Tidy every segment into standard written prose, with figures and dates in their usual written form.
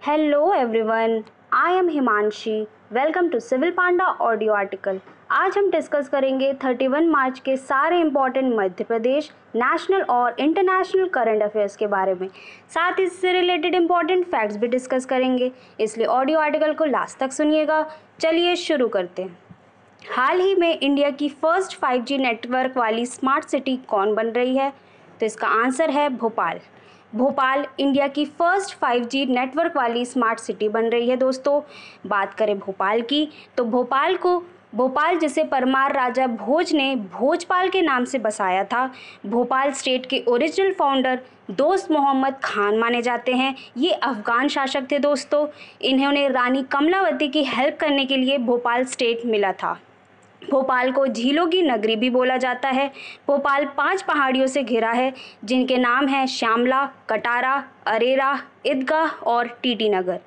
Hello everyone, I am Himanshi. Welcome to Civil Panda audio article. आज हम discuss करेंगे 31 मार्च के सारे इंपॉर्टेंट मध्य प्रदेश नेशनल और इंटरनेशनल करंट अफेयर्स के बारे में। साथ ही इससे रिलेटेड इंपॉर्टेंट फैक्ट्स भी डिस्कस करेंगे, इसलिए ऑडियो आर्टिकल को लास्ट तक सुनिएगा। चलिए शुरू करते हैं। हाल ही में इंडिया की फर्स्ट 5G नेटवर्क वाली स्मार्ट सिटी कौन बन रही है? तो इसका आंसर है भोपाल। भोपाल इंडिया की फर्स्ट 5G नेटवर्क वाली स्मार्ट सिटी बन रही है। दोस्तों, बात करें भोपाल की, तो भोपाल जिसे परमार राजा भोज ने भोजपाल के नाम से बसाया था। भोपाल स्टेट के ओरिजिनल फाउंडर दोस्त मोहम्मद खान माने जाते हैं। ये अफगान शासक थे दोस्तों। इन्होंने रानी कमलावती की हेल्प करने के लिए भोपाल स्टेट मिला था। भोपाल को झीलों की नगरी भी बोला जाता है। भोपाल 5 पहाड़ियों से घिरा है, जिनके नाम हैं श्यामला, कटारा, अरेरा, ईदगाह और टीटी नगर।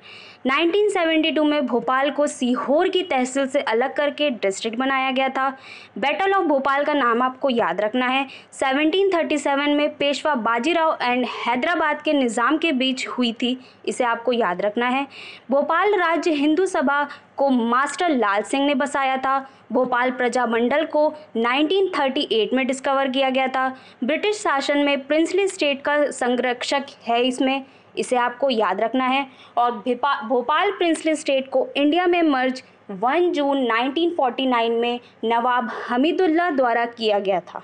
1972 में भोपाल को सीहोर की तहसील से अलग करके डिस्ट्रिक्ट बनाया गया था। बैटल ऑफ भोपाल का नाम आपको याद रखना है। 1737 में पेशवा बाजीराव एंड हैदराबाद के निज़ाम के बीच हुई थी, इसे आपको याद रखना है। भोपाल राज्य हिंदू सभा को मास्टर लाल सिंह ने बसाया था। भोपाल प्रजामंडल को 1938 में डिस्कवर किया गया था। ब्रिटिश शासन में प्रिंसली स्टेट का संरक्षक है इसमें, इसे आपको याद रखना है। और भोपाल प्रिंसली स्टेट को इंडिया में मर्ज 1 जून 1949 में नवाब हमीदुल्ला द्वारा किया गया था।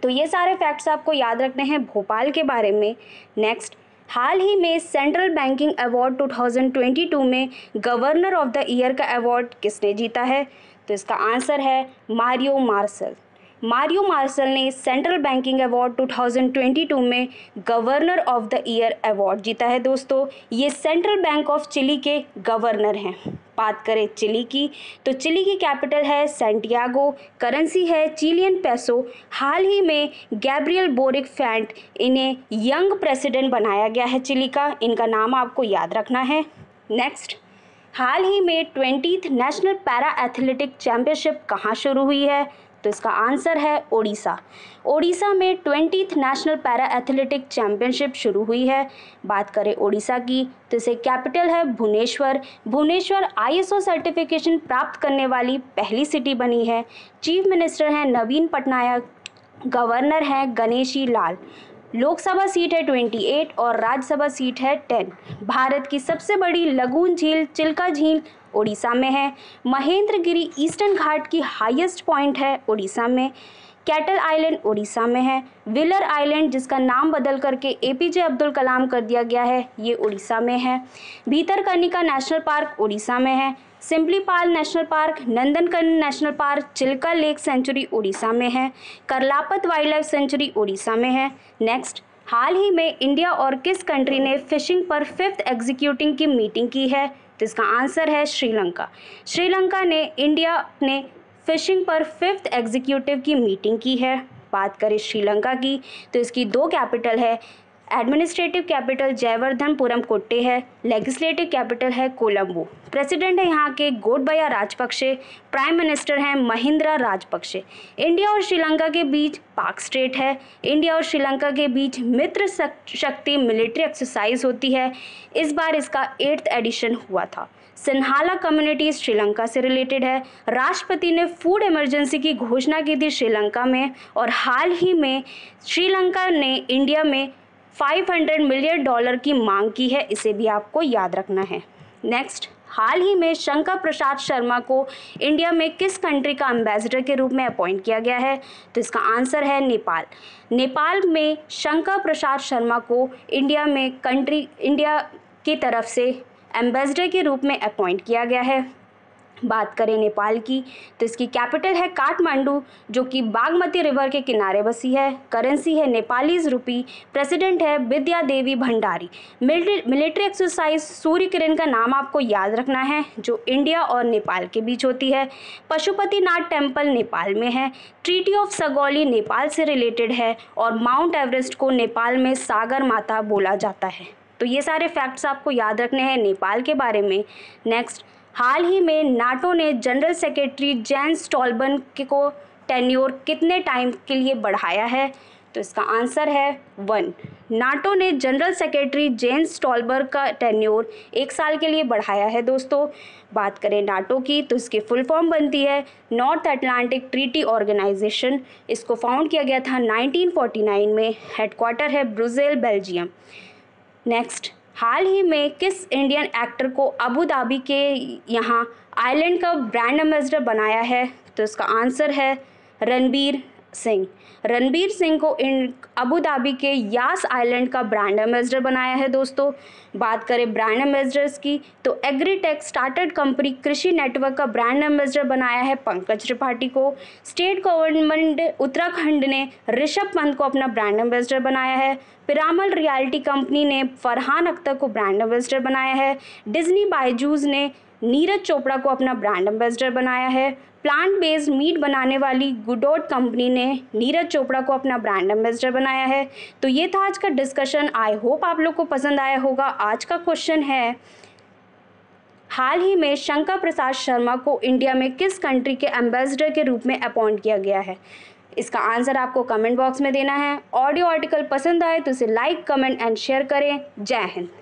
तो ये सारे फैक्ट्स आपको याद रखने हैं भोपाल के बारे में। नेक्स्ट, हाल ही में सेंट्रल बैंकिंग अवार्ड 2022 में गवर्नर ऑफ द ईयर का अवार्ड किसने जीता है? तो इसका आंसर है मारियो मार्शल। मारियो मार्शल ने सेंट्रल बैंकिंग अवार्ड 2022 में governor of the year award जीता है। दोस्तों, ये सेंट्रल बैंक ऑफ चिली के गवर्नर हैं। बात करें चिली की, तो चिली की कैपिटल है सैंटियागो, करेंसी है चिलियन पेसो। हाल ही में गैब्रियल बोरिक फैंट, इन्हें यंग प्रेसिडेंट बनाया गया है चिली का। इनका नाम आपको याद रखना है। नेक्स्ट, हाल ही में 20th national para athletic championship कहाँ शुरू हुई है? तो इसका आंसर है ओडिशा। ओडिशा में 20th national para athletic championship शुरू हुई है। बात करें ओडिशा की, तो इसे कैपिटल है भुवनेश्वर। भुवनेश्वर ISO सर्टिफिकेशन प्राप्त करने वाली पहली सिटी बनी है। चीफ मिनिस्टर हैं नवीन पटनायक, गवर्नर हैं गणेशी लाल। लोकसभा सीट है 28 और राज्यसभा सीट है 10। भारत की सबसे बड़ी लगून झील चिल्का झील ओडिशा में है। महेंद्रगिरी ईस्टर्न घाट की हाईएस्ट पॉइंट है ओडिशा में। कैटल आइलैंड ओडिशा में है। व्हीलर आइलैंड, जिसका नाम बदल करके APJ अब्दुल कलाम कर दिया गया है, ये उड़ीसा में है। भीतरकनिका नेशनल पार्क ओडिशा में है। Simlipal national park, Nandankanan national park, Chilika lake sanctuary Odisha में है। Karlapat wildlife sanctuary Odisha में है। नेक्स्ट, हाल ही में इंडिया और किस कंट्री ने फिशिंग पर 5th एग्जीक्यूटिव की मीटिंग की है? तो इसका आंसर है श्रीलंका। श्रीलंका ने इंडिया ने फिशिंग पर 5th एग्जीक्यूटिव की मीटिंग की है। बात करें श्रीलंका की, तो इसकी 2 कैपिटल है। एडमिनिस्ट्रेटिव कैपिटल जयवर्धनपुरम कोट्टे है। लेजिस्लेटिव कैपिटल है कोलंबो। प्रेसिडेंट है यहाँ के गोटबाया राजपक्षे। प्राइम मिनिस्टर हैं महिंद्रा राजपक्षे। इंडिया और श्रीलंका के बीच पाक स्ट्रेट है। इंडिया और श्रीलंका के बीच मित्र शक्ति मिलिट्री एक्सरसाइज होती है। इस बार इसका 8th एडिशन हुआ था। सिन्हाला कम्युनिटी श्रीलंका से रिलेटेड है। राष्ट्रपति ने फूड इमरजेंसी की घोषणा की थी श्रीलंका में, और हाल ही में श्रीलंका ने इंडिया में $500 मिलियन की मांग की है, इसे भी आपको याद रखना है। नेक्स्ट, हाल ही में शंकर प्रसाद शर्मा को इंडिया में किस कंट्री का एम्बेसडर के रूप में अपॉइंट किया गया है? तो इसका आंसर है नेपाल। नेपाल में शंकर प्रसाद शर्मा को इंडिया की तरफ से एम्बेसडर के रूप में अपॉइंट किया गया है। बात करें नेपाल की, तो इसकी कैपिटल है काठमांडू, जो कि बागमती रिवर के किनारे बसी है। करेंसी है नेपालीज रुपी। प्रेसिडेंट है विद्या देवी भंडारी। मिलिट्री एक्सरसाइज सूर्य किरण का नाम आपको याद रखना है, जो इंडिया और नेपाल के बीच होती है। पशुपतिनाथ टेम्पल नेपाल में है। ट्रीटी ऑफ सगौली नेपाल से रिलेटेड है, और माउंट एवरेस्ट को नेपाल में सागर माता बोला जाता है। तो ये सारे फैक्ट्स आपको याद रखने हैं नेपाल के बारे में। नेक्स्ट, हाल ही में नाटो ने जनरल सेक्रेटरी जेंस स्टोल्टनबर्ग को टेन्योर कितने टाइम के लिए बढ़ाया है? तो इसका आंसर है 1। नाटो ने जनरल सेक्रेटरी जेंस स्टोलबर्ग का टेन्योर 1 साल के लिए बढ़ाया है दोस्तों। बात करें नाटो की तो इसकी फुल फॉर्म बनती है नॉर्थ अटलांटिक ट्रीटी ऑर्गेनाइजेशन। इसको फाउंड किया गया था 1949 में। हेडक्वार्टर है ब्रुसेल, बेल्जियम। नेक्स्ट, हाल ही में किस इंडियन एक्टर को अबू धाबी के यहाँ आइलैंड का ब्रांड एम्बेसडर बनाया है? तो इसका आंसर है रणबीर सिंह। रणबीर सिंह को अबू धाबी के यास आइलैंड का ब्रांड एम्बेसडर बनाया है दोस्तों। बात करें ब्रांड एम्बेसडर्स की तो एग्रीटेक स्टार्टअप कंपनी कृषि नेटवर्क का ब्रांड एम्बेसडर बनाया है पंकज त्रिपाठी को। स्टेट गवर्नमेंट उत्तराखंड ने ऋषभ पंत को अपना ब्रांड एम्बेसडर बनाया है। पिरामल रियल्टी कंपनी ने फरहान अख्तर को ब्रांड एम्बेसडर बनाया है। डिज्नी बायजूस ने नीरज चोपड़ा को अपना ब्रांड एम्बेसडर बनाया है। प्लांट बेस्ड मीट बनाने वाली गुडोट कंपनी ने नीरज चोपड़ा को अपना ब्रांड एम्बेसडर बनाया है। तो ये था आज का डिस्कशन। आई होप आप लोग को पसंद आया होगा। आज का क्वेश्चन है, हाल ही में शंकर प्रसाद शर्मा को इंडिया में किस कंट्री के एम्बेसडर के रूप में अपॉइंट किया गया है? इसका आंसर आपको कमेंट बॉक्स में देना है। ऑडियो आर्टिकल पसंद आए तो इसे लाइक, कमेंट एंड शेयर करें। जय हिंद।